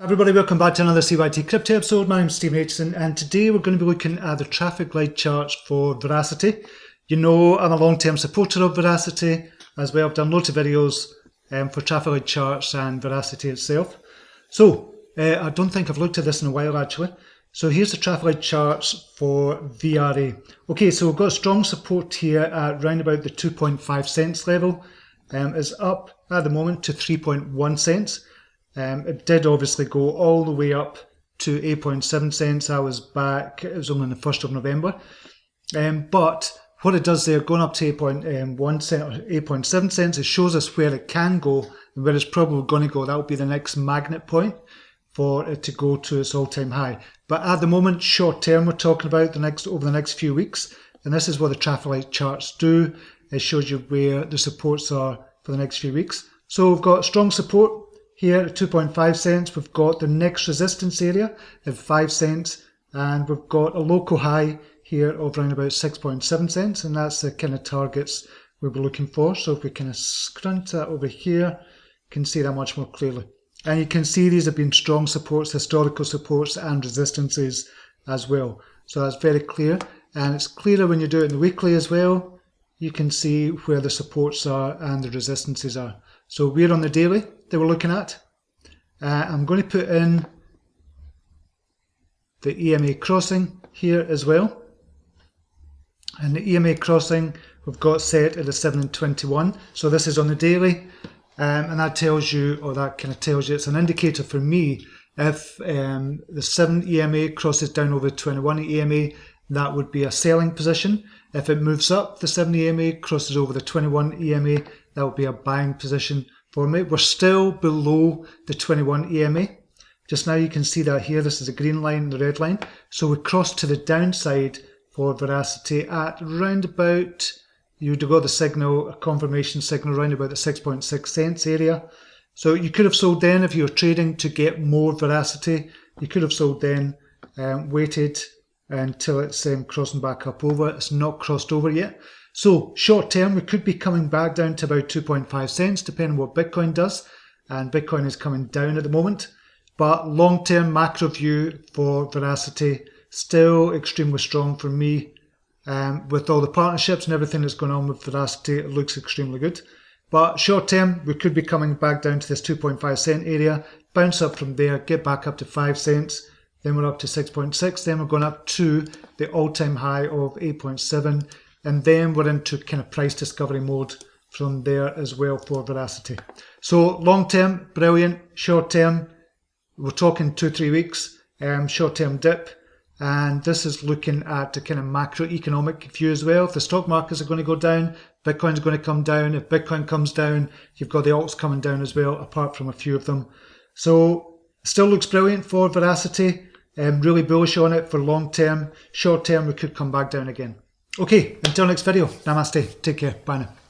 Everybody, welcome back to another CYT-Crypto episode. My name is Stephen Aitchison, and today we're going to be looking at the traffic light charts for Verasity. You know, I'm a long-term supporter of Verasity as well. I've done loads of videos for traffic light charts and Verasity itself. So, I don't think I've looked at this in a while actually. So here's the traffic light charts for VRA. Okay, so we've got strong support here at around about the 2.5 cents level. It's up at the moment to 3.1 cents. It did obviously go all the way up to 8.7 cents. I was back, it was only on the 1st of November. But what it does there, going up to 8.1 cent or 8.7 cents, it shows us where it can go and where it's probably going to go. That will be the next magnet point for it to go to its all-time high. But at the moment, short term, we're talking about over the next few weeks. And this is what the traffic light charts do. It shows you where the supports are for the next few weeks. So we've got strong support here at 2.5 cents, we've got the next resistance area at 5 cents, and we've got a local high here of around about 6.7 cents, and that's the kind of targets we'll be looking for. So if we kind of scrunch that over here, you can see that much more clearly. And you can see these have been strong supports, historical supports and resistances as well. So that's very clear, and it's clearer when you do it in the weekly as well. You can see where the supports are and the resistances are. So we're on the daily that we're looking at. I'm going to put in the EMA crossing here as well. And the EMA crossing we've got set at a 7.21. So this is on the daily. And that tells you, or that kind of tells you, it's an indicator for me. If the 7 EMA crosses down over the 21 EMA, that would be a selling position. If it moves up, the 7 EMA crosses over the 21 EMA, that would be a buying position for me. We're still below the 21 EMA. Just now you can see that here, this is the green line, the red line. So we crossed to the downside for Verasity at around about, you'd have got the signal, a confirmation signal around about the 6.6 cents area. So you could have sold then if you were trading to get more Verasity. You could have sold then, waited until it's crossing back up over. It's not crossed over yet. So short term, we could be coming back down to about 2.5 cents, depending on what Bitcoin does. And Bitcoin is coming down at the moment. But long term macro view for Verasity, still extremely strong for me. With all the partnerships and everything that's going on with Verasity, it looks extremely good. But short term, we could be coming back down to this 2.5 cent area, bounce up from there, get back up to 5 cents. Then we're up to 6.6, then we're going up to the all-time high of 8.7, and then we're into kind of price discovery mode from there as well for Verasity. So long-term, brilliant. Short-term, we're talking 2-3 weeks, short-term dip, and this is looking at the kind of macroeconomic view as well. If the stock markets are going to go down, Bitcoin's going to come down. If Bitcoin comes down, you've got the alts coming down as well, apart from a few of them. So still looks brilliant for Verasity. Really bullish on it for long term. Short term, we could come back down again. Okay, until next video. Namaste. Take care. Bye now.